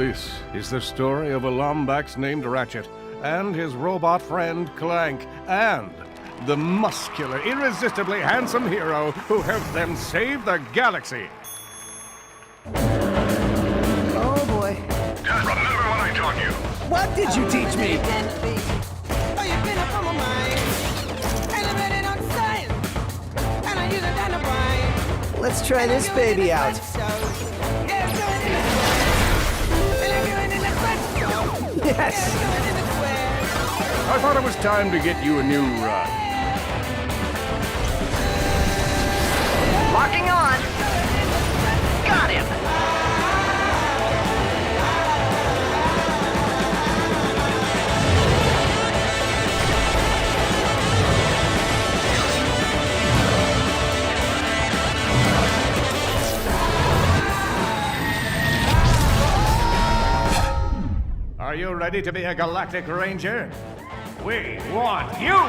This is the story of a Lombax named Ratchet and his robot friend Clank and the muscular, irresistibly handsome hero who helped them save the galaxy. Oh boy. Dad, remember what I taught you. What did you teach me? Let's try this baby out. Yes! I thought it was time to get you a new ride. Locking on. Got him. Are you ready to be a Galactic Ranger? We want you!